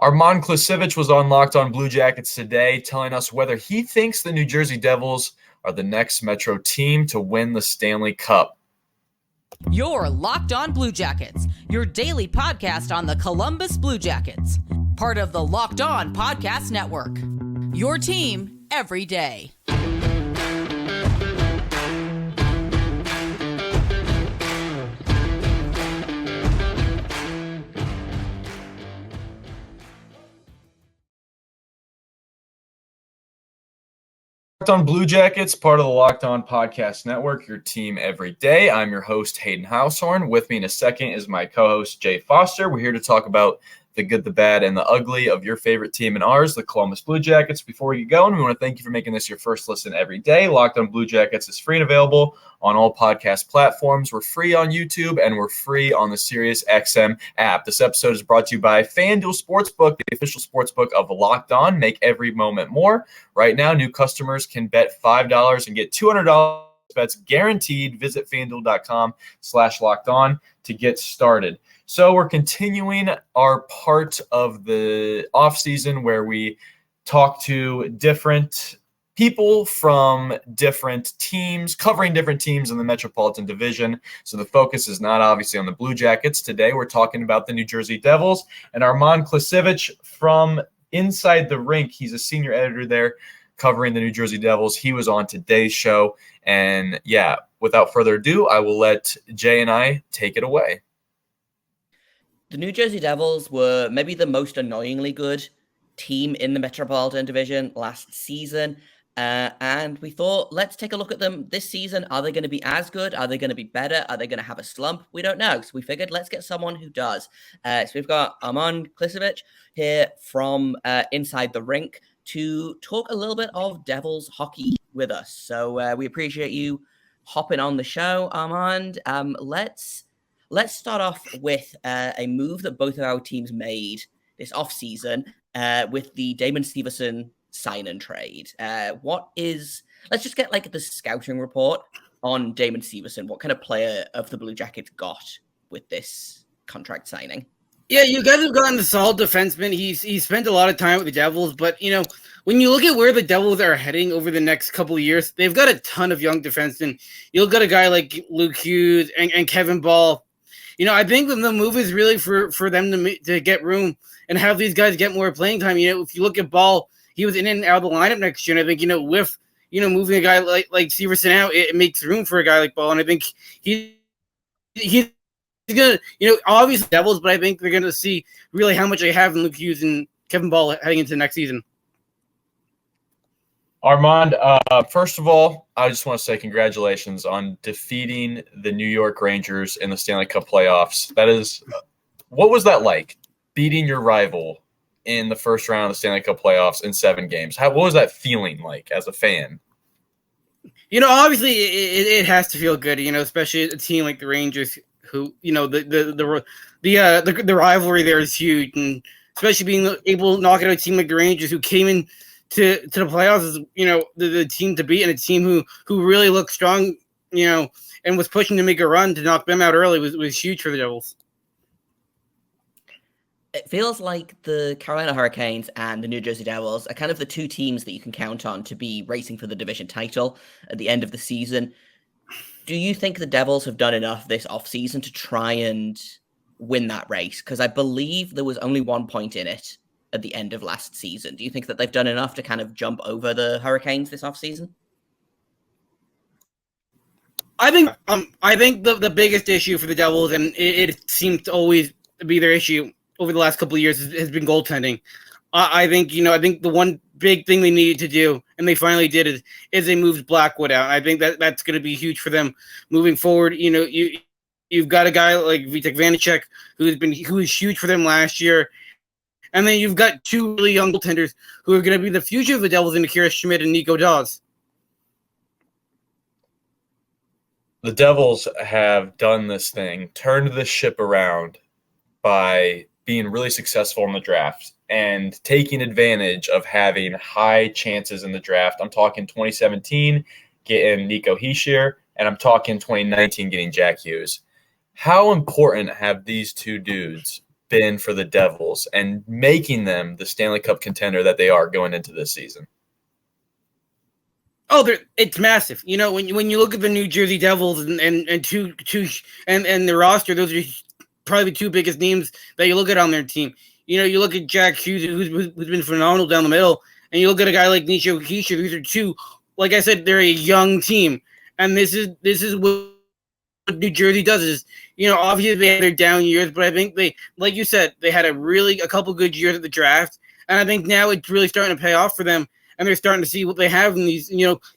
Armand Klisivtich was on Locked On Blue Jackets today, telling us whether he thinks the New Jersey Devils are the next Metro team to win the Stanley Cup. You're Locked On Blue Jackets, your daily podcast on the Columbus Blue Jackets, part of the Locked On Podcast Network. Your team every day. Locked On Blue Jackets, part of the Locked On Podcast Network, your team every day. I'm your host, Hayden Househorn. With me in a second is my co-host, Jay Foster. We're here to talk about the good, the bad, and the ugly of your favorite team and ours, the Columbus Blue Jackets. Before we get going, we want to thank you for making this your first listen every day. Locked On Blue Jackets is free and available on all podcast platforms. We're free on YouTube, and we're free on the SiriusXM app. This episode is brought to you by FanDuel Sportsbook, the official sportsbook of Locked On. Make every moment more. Right now, new customers can bet $5 and get $200 bets guaranteed. Visit FanDuel.com/LockedOn to get started. So we're continuing our part of the offseason where we talk to different people from different teams, covering different teams in the Metropolitan Division. So the focus is not obviously on the Blue Jackets. Today we're talking about the New Jersey Devils and Armand Klisivtich from Inside the Rink. He's a senior editor there covering the New Jersey Devils. He was on today's show. And yeah, without further ado, I will let Jay and I take it away. The New Jersey Devils were maybe the most annoyingly good team in the Metropolitan Division last season. And we thought, let's take a look at them this season. Are they going to be as good? Are they going to be better? Are they going to have a slump? We don't know. So we figured, let's get someone who does. So we've got Armand Klisivtich here from Inside the Rink to talk a little bit of Devils hockey with us. So we appreciate you hopping on the show, Armand. Let's start off with a move that both of our teams made this offseason with the Damon Severson sign and trade. Let's just get like the scouting report on Damon Severson. What kind of player of the Blue Jackets got with this contract signing? Yeah, you guys have gotten the solid defenseman. He's spent a lot of time with the Devils, but when you look at where the Devils are heading over the next couple of years, they've got a ton of young defensemen. You'll get a guy like Luke Hughes and Kevin Ball. I think the move is really for them to get room and have these guys get more playing time. If you look at Ball, he was in and out of the lineup next year, and I think with moving a guy like Severson out, it makes room for a guy like Ball, and I think he's gonna obviously Devils, but I think they're gonna see really how much they have in Luke Hughes and Kevin Ball heading into next season. Armand, first of all, I just want to say congratulations on defeating the New York Rangers in the Stanley Cup playoffs. What was that like, beating your rival in the first round of the Stanley Cup playoffs in 7 games? What was that feeling like as a fan? Obviously it has to feel good, especially a team like the Rangers who, the rivalry there is huge, and especially being able to knock out a team like the Rangers who came in to the playoffs is, the team to beat, and a team who really looked strong, and was pushing to make a run to knock them out early was huge for the Devils. It feels like the Carolina Hurricanes and the New Jersey Devils are kind of the two teams that you can count on to be racing for the division title at the end of the season. Do you think the Devils have done enough this offseason to try and win that race? Because I believe there was only 1 point in it at the end of last season. Do you think that they've done enough to kind of jump over the Hurricanes this offseason? I think the biggest issue for the Devils, and it seems to always be their issue over the last couple of years, has been goaltending. I think the one big thing they needed to do, and they finally did it, is they moved Blackwood out. I think that's going to be huge for them moving forward. You've got a guy like Vitek Vanacek who is huge for them last year. And then you've got 2 really young goaltenders who are going to be the future of the Devils in Akira Schmidt and Nico Dawes. The Devils have done this thing, turned the ship around by being really successful in the draft and taking advantage of having high chances in the draft. I'm talking 2017 getting Nico Hischier, and I'm talking 2019 getting Jack Hughes. How important have these two dudes been for the Devils and making them the Stanley Cup contender that they are going into this season? Oh, it's massive. When you look at the New Jersey Devils and the roster, those are probably the two biggest names that you look at on their team. You look at Jack Hughes, who's been phenomenal down the middle, and you look at a guy like Nico Hischier. These are two, like I said, they're a young team, and this is what New Jersey does. Is obviously they had their down years, but I think they, like you said, they had a couple good years at the draft, and I think now it's really starting to pay off for them. And they're starting to see what they have in these.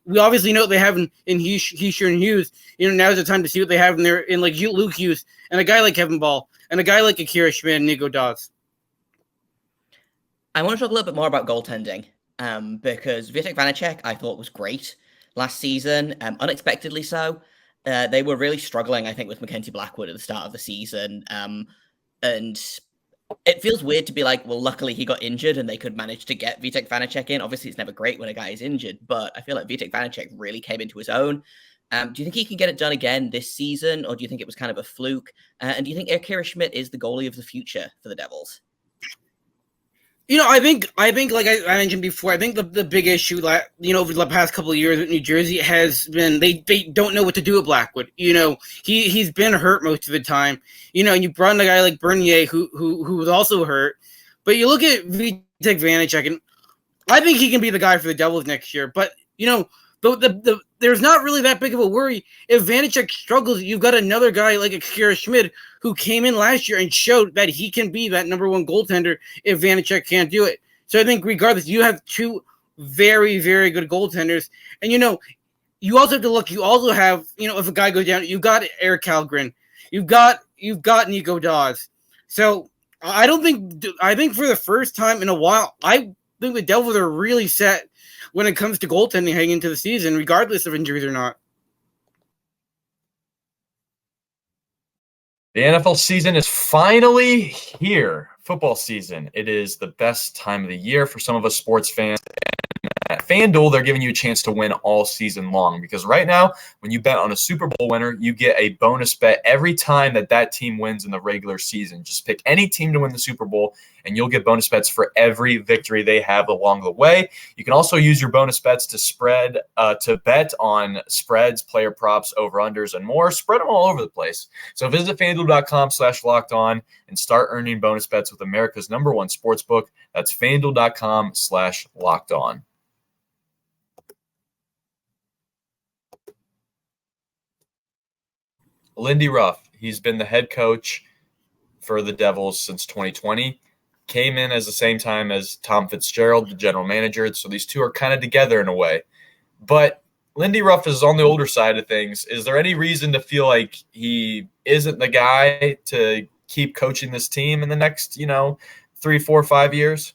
We obviously know what they have in Hischier and Hughes. Now's the time to see what they have in like Luke Hughes and a guy like Kevin Ball and a guy like Akira Schmid and Nico Dawes. I want to talk a little bit more about goaltending because Vitek Vanacek I thought was great last season, unexpectedly so. They were really struggling, I think, with Mackenzie Blackwood at the start of the season, and it feels weird to be like, well, luckily he got injured and they could manage to get Vitek Vanacek in. Obviously, it's never great when a guy is injured, but I feel like Vitek Vanacek really came into his own. Do you think he can get it done again this season, or do you think it was kind of a fluke? And do you think Akira Schmid is the goalie of the future for the Devils? I think like I mentioned before, I think the big issue over the past couple of years with New Jersey has been they don't know what to do with Blackwood. He's been hurt most of the time. And you brought in a guy like Bernier who was also hurt. But you look at Vitek Vanacek, and I think he can be the guy for the Devils next year. But there's not really that big of a worry. If Vanacek struggles, you've got another guy like Akira Schmid who came in last year and showed that he can be that number one goaltender if Vanacek can't do it. So I think regardless, you have two very, very good goaltenders. And, you also have to look, you also have, if a guy goes down, you've got Eric Kallgren. You've got Nico Dawes. So I think for the first time in a while, I think the Devils are really set when it comes to goaltending heading into the season, regardless of injuries or not. The NFL season is finally here. Football season. It is the best time of the year for some of us sports fans. At FanDuel, they're giving you a chance to win all season long because right now, when you bet on a Super Bowl winner, you get a bonus bet every time that team wins in the regular season. Just pick any team to win the Super Bowl, and you'll get bonus bets for every victory they have along the way. You can also use your bonus bets to bet on spreads, player props, over-unders, and more. Spread them all over the place. So visit FanDuel.com/lockedon and start earning bonus bets with America's #1 sportsbook. That's FanDuel.com/lockedon. Lindy Ruff, he's been the head coach for the Devils since 2020. Came in as the same time as Tom Fitzgerald, the general manager. So these two are kind of together in a way. But Lindy Ruff is on the older side of things. Is there any reason to feel like he isn't the guy to keep coaching this team in the next, 3, 4, 5 years?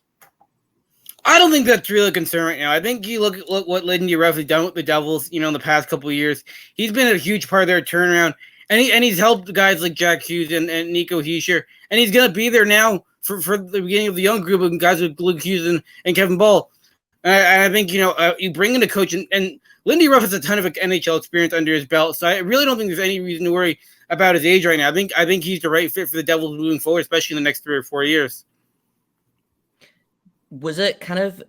I don't think that's really a concern right now. I think you look at what Lindy Ruff has done with the Devils, in the past couple of years. He's been a huge part of their turnaround. And he's helped guys like Jack Hughes and Nico Hischier. And he's going to be there now for the beginning of the young group of guys with Luke Hughes and Kevin Ball. And I think, you bring in a coach. And Lindy Ruff has a ton of NHL experience under his belt. So I really don't think there's any reason to worry about his age right now. I think he's the right fit for the Devils moving forward, especially in the next 3 or 4 years. Was it kind of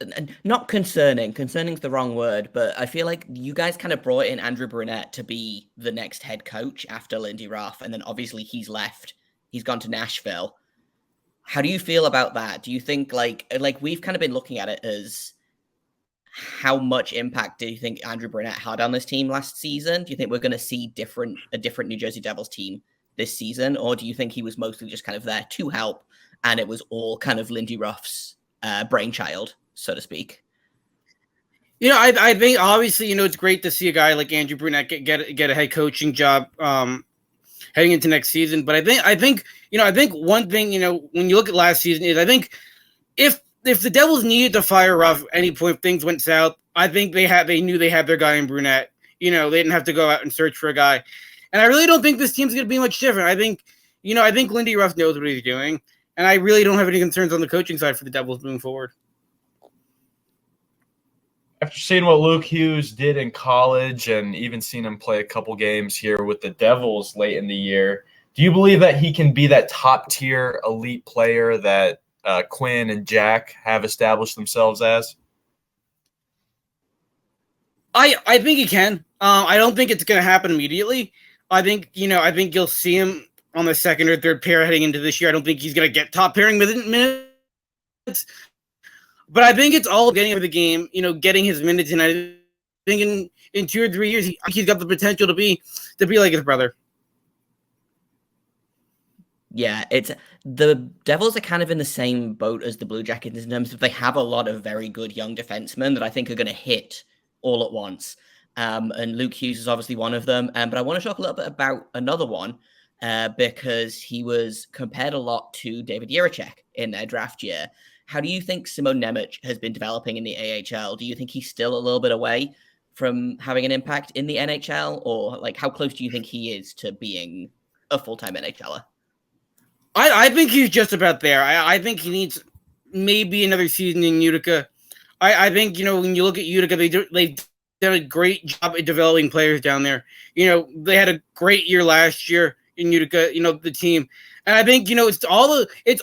not concerning? Concerning's the wrong word, but I feel like you guys kind of brought in Andrew Brunette to be the next head coach after Lindy Ruff, and then obviously he's left. He's gone to Nashville. How do you feel about that? Do you think like we've kind of been looking at it as how much impact do you think Andrew Brunette had on this team last season? Do you think we're going to see a different New Jersey Devils team this season, or do you think he was mostly just kind of there to help, and it was all kind of Lindy Ruff's brainchild, so to speak? I think obviously, it's great to see a guy like Andrew Brunette get a head coaching job heading into next season. But I think one thing, when you look at last season is I think if the Devils needed to fire Ruff at any point, if things went south, I think they knew they had their guy in Brunette. They didn't have to go out and search for a guy. And I really don't think this team's going to be much different. I think Lindy Ruff knows what he's doing. And I really don't have any concerns on the coaching side for the Devils moving forward. After seeing what Luke Hughes did in college and even seeing him play a couple games here with the Devils late in the year, Do you believe that he can be that top-tier elite player that Quinn and Jack have established themselves as? I think he can. I don't think it's going to happen immediately. I think you'll see him on the second or third pair heading into this year. I don't think he's going to get top pairing minutes. But I think it's all getting over the game, getting his minutes. And I think in 2 or 3 years, he's got the potential to be like his brother. Yeah, the Devils are kind of in the same boat as the Blue Jackets in terms of they have a lot of very good young defensemen that I think are going to hit all at once. And Luke Hughes is obviously one of them. But I want to talk a little bit about another one because he was compared a lot to David Jiricek in their draft year. How do you think Simon Nemec has been developing in the AHL? Do you think he's still a little bit away from having an impact in the NHL? Or how close do you think he is to being a full-time NHLer? I think he's just about there. I think he needs maybe another season in Utica. I think, when you look at Utica, they've done a great job at developing players down there. They had a great year last year in Utica, the team. And I think, it's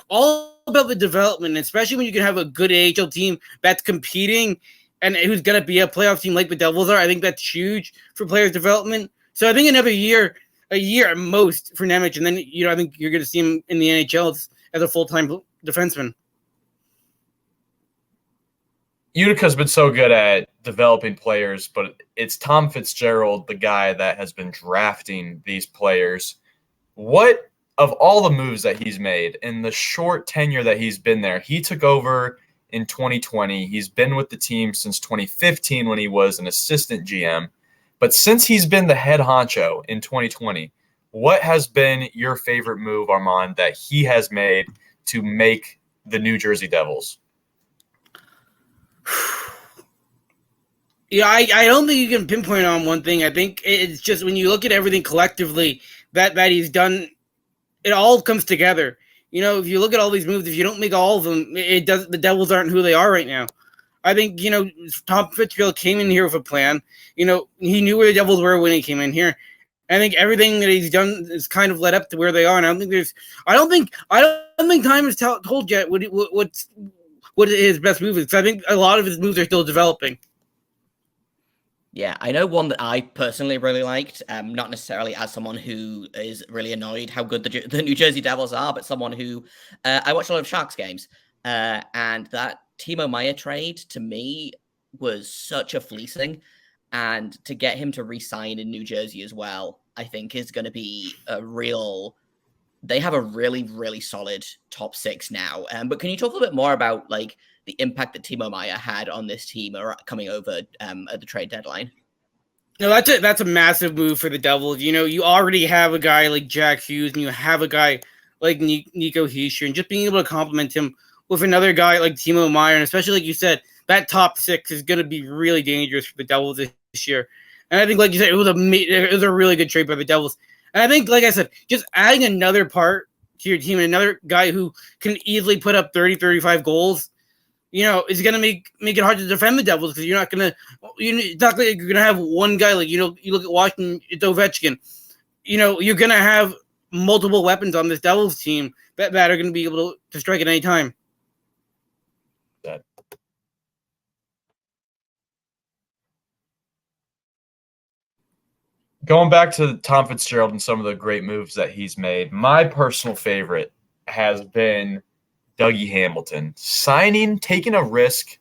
all about the development, especially when you can have a good AHL team that's competing and who's going to be a playoff team like the Devils are. I think that's huge for players' development. So I think another year, a year at most for Nemec, and then I think you're going to see him in the NHL as a full-time defenseman. Utica's been so good at developing players, but it's Tom Fitzgerald, the guy that has been drafting these players. What of all the moves that he's made in the short tenure that he's been there? He took over in 2020. He's been with the team since 2015 when he was an assistant GM. But since he's been the head honcho in 2020, what has been your favorite move, Armand, that he has made to make the New Jersey Devils? Yeah, I don't think you can pinpoint on one thing. I think it's just when you look at everything collectively that he's done, it all comes together. If you look at all these moves, if you don't make all of them, the Devils aren't who they are right now. I think, Tom Fitzgerald came in here with a plan. He knew where the Devils were when he came in here. I think everything that he's done is kind of led up to where they are. And I don't think time has told yet what his best move is. Because I think a lot of his moves are still developing. Yeah, I know one that I personally really liked, not necessarily as someone who is really annoyed how good the New Jersey Devils are, but someone who I watch a lot of Sharks games. And that Timo Meier trade, to me, was such a fleecing. And to get him to re-sign in New Jersey as well, I think is going to be they have a really, really solid top six now. But can you talk a little bit more about the impact that Timo Meier had on this team coming over at the trade deadline? No, that's a massive move for the Devils. You already have a guy like Jack Hughes, and you have a guy like Nico Hischier, and just being able to complement him with another guy like Timo Meier, and especially like you said, that top six is going to be really dangerous for the Devils this year. And I think, like you said, it was a really good trade by the Devils. And I think, like I said, just adding another part to your team, another guy who can easily put up 30, 35 goals, is going to make it hard to defend the Devils because it's not like you're going to have one guy like, you look at Washington, it's Ovechkin. You're going to have multiple weapons on this Devils team that are going to be able to strike at any time. Going back to Tom Fitzgerald and some of the great moves that he's made, my personal favorite has been Dougie Hamilton taking a risk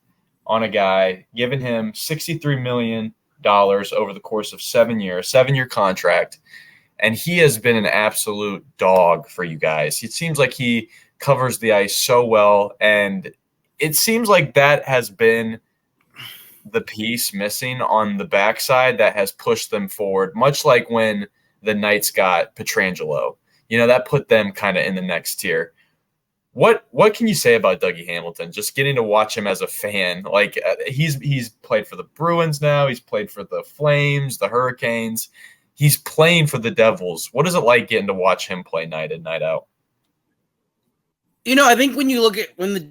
on a guy, giving him $63 million over the course of 7 years, 7-year contract. And he has been an absolute dog for you guys. It seems like he covers the ice so well. And it seems like that has been the piece missing on the backside that has pushed them forward, much like when the Knights got Pietrangelo. That put them kind of in the next tier. What can you say about Dougie Hamilton? Just getting to watch him as a fan, he's played for the Bruins now. He's played for the Flames, the Hurricanes. He's playing for the Devils. What is it like getting to watch him play night in, night out? I think when you look at when the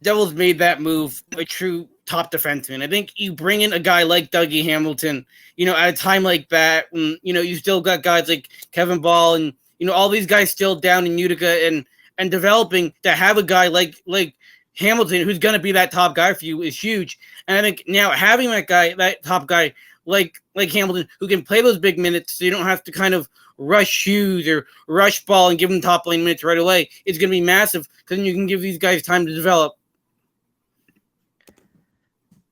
Devils made that move, a true top defenseman, I think you bring in a guy like Dougie Hamilton, at a time like that, when, you still got guys like Kevin Ball and all these guys still down in Utica and developing, to have a guy like Hamilton, who's going to be that top guy for you, is huge. And I think now having that top guy like Hamilton, who can play those big minutes, so you don't have to kind of rush Hughes or rush Ball and give them top lane minutes right away, is going to be massive, because then you can give these guys time to develop.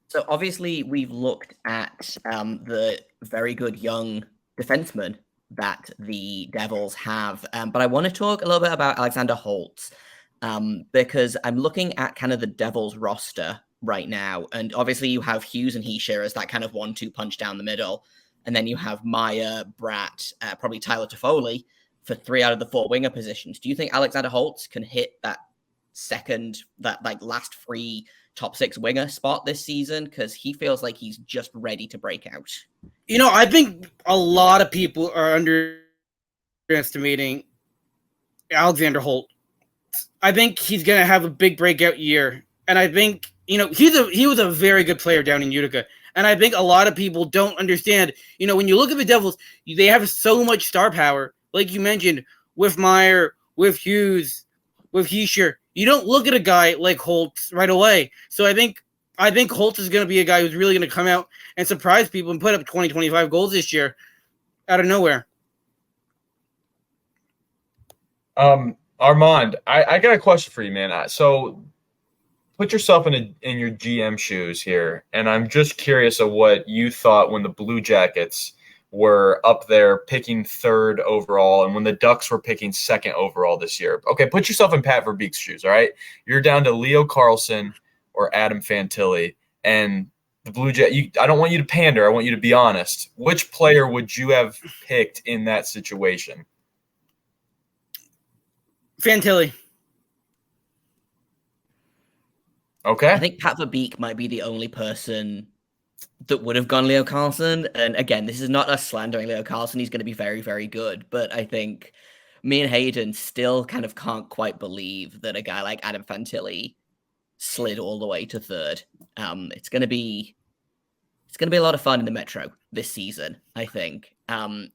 So obviously we've looked at the very good young defensemen that the Devils have, but I want to talk a little bit about Alexander Holtz, because I'm looking at kind of the Devils roster right now, and obviously you have Hughes and Hischier as that kind of 1-2 punch down the middle, and then you have Maya, Bratt, probably Tyler Toffoli for 3 out of the 4 winger positions. Do you think Alexander Holtz can hit that last free top 6 winger spot this season? Because he feels like he's just ready to break out. I think a lot of people are underestimating Alexander Holtz. I think he's going to have a big breakout year. And I think, he was a very good player down in Utica. And I think a lot of people don't understand, when you look at the Devils, they have so much star power. Like you mentioned, with Meyer, with Hughes, with Hischier. You don't look at a guy like Holtz right away. So I think Holtz is going to be a guy who's really going to come out and surprise people and put up 20, 25 goals this year out of nowhere. Armand, I got a question for you, man. So put yourself in your GM shoes here, and I'm just curious of what you thought when the Blue Jackets were up there picking 3rd overall, and when the Ducks were picking 2nd overall this year. Okay, put yourself in Pat Verbeek's shoes, all right? You're down to Leo Carlsson or Adam Fantilli, and the Blue I don't want you to pander. I want you to be honest. Which player would you have picked in that situation? Fantilli. Okay. I think Pat Verbeek might be the only person that would have gone Leo Carlsson. And again, this is not us slandering Leo Carlsson. He's going to be very, very good. But I think me and Hayden still kind of can't quite believe that a guy like Adam Fantilli slid all the way to 3rd. It's going to be a lot of fun in the Metro this season, I think. Who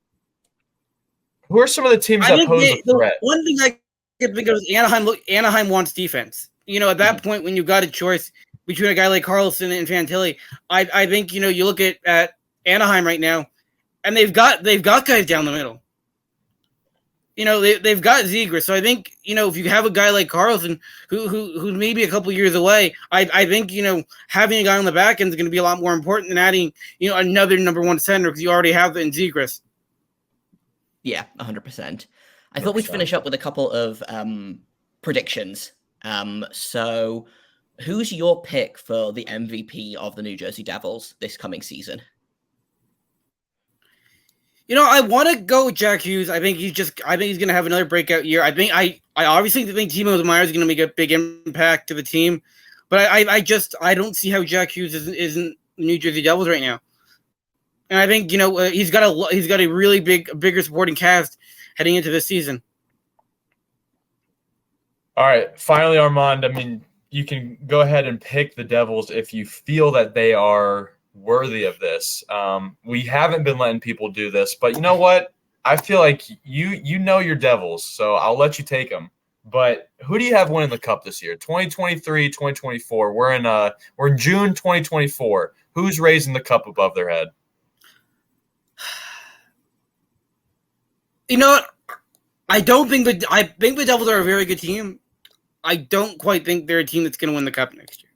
are some of the teams that pose a threat? One thing I can think of is Anaheim wants defense. At that point, when you've got a choice between a guy like Carlson and Fantilli, I think, you look at Anaheim right now, and they've got guys down the middle. They've got Zegras. So I think, if you have a guy like Carlson who's maybe a couple years away, I think, having a guy on the back end is going to be a lot more important than adding, another number 1 center, because you already have that in Zegras. Yeah, 100%. I thought we'd finish up with a couple of predictions. So who's your pick for the MVP of the New Jersey Devils this coming season? I want to go with Jack Hughes. I think he's going to have another breakout year. I obviously think Timo Meyer is going to make a big impact to the team, but I don't see how Jack Hughes isn't New Jersey Devils right now. And I think, he's got a really bigger supporting cast heading into this season. All right, finally, Armand, I mean, you can go ahead and pick the Devils if you feel that they are worthy of this. We haven't been letting people do this, but you know what? I feel like you know your Devils, so I'll let you take them. But who do you have winning the Cup this year? 2023, 2024. We're in June 2024. Who's raising the Cup above their head? You know what? I think the Devils are a very good team. I don't quite think they're a team that's going to win the Cup next year.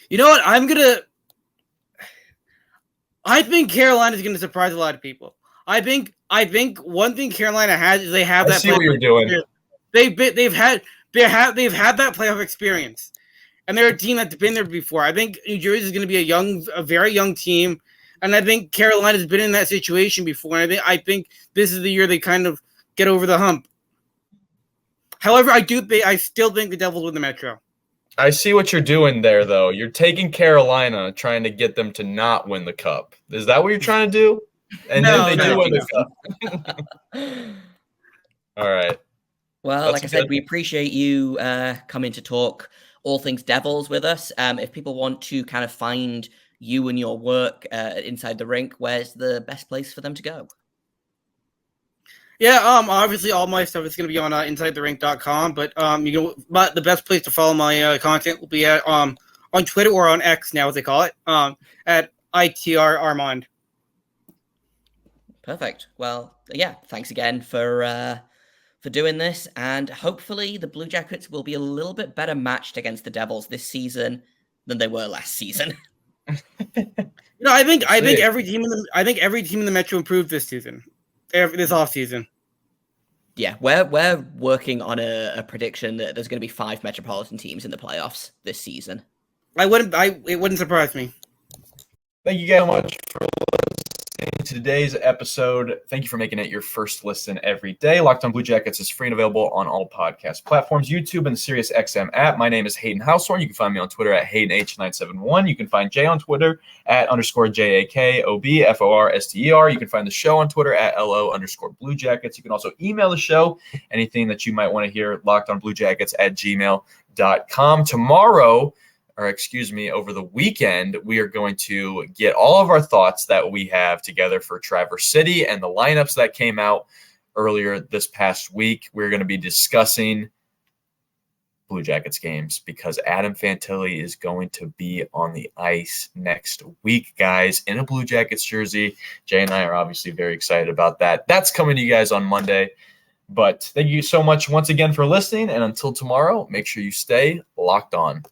You know what? I think Carolina's going to surprise a lot of people. I think one thing Carolina has is they have that. I see what you're doing. They've had that playoff experience, and they're a team that's been there before. I think New Jersey is going to be a very young team, and I think Carolina's been in that situation before. And I think this is the year they kind of get over the hump. However, I still think the Devils win the Metro. I see what you're doing there, though. You're taking Carolina, trying to get them to not win the Cup. Is that what you're trying to do? And no, then they do win no. the Cup. All right. Well, like I said, we appreciate you coming to talk all things Devils with us. If people want to kind of find you and your work inside the rink, where's the best place for them to go? Yeah, obviously all my stuff is going to be on InsideTheRink.com, but but the best place to follow my content will be at on Twitter, or on X now, as they call it, at ITR Armand. Perfect. Well, yeah, thanks again for doing this, and hopefully the Blue Jackets will be a little bit better matched against the Devils this season than they were last season. I think every team in the Metro improved this season. This offseason. Yeah, we're working on a prediction that there's going to be 5 Metropolitan teams in the playoffs this season. It wouldn't surprise me. Thank you guys so much for listening to today's episode. Thank you for making it your first listen every day. Locked on Blue Jackets is free and available on all podcast platforms, YouTube, and the SiriusXM app. My name is Hayden Househorn. You can find me on Twitter at HaydenH971. You can find Jay on Twitter at _JAKOBFORSTER. You can find the show on Twitter at LO_Blue Jackets. You can also email the show anything that you might want to hear, lockedonbluejackets@gmail.com. Over the weekend, we are going to get all of our thoughts that we have together for Traverse City and the lineups that came out earlier this past week. We're going to be discussing Blue Jackets games because Adam Fantilli is going to be on the ice next week, guys, in a Blue Jackets jersey. Jay and I are obviously very excited about that. That's coming to you guys on Monday. But thank you so much once again for listening. And until tomorrow, make sure you stay locked on.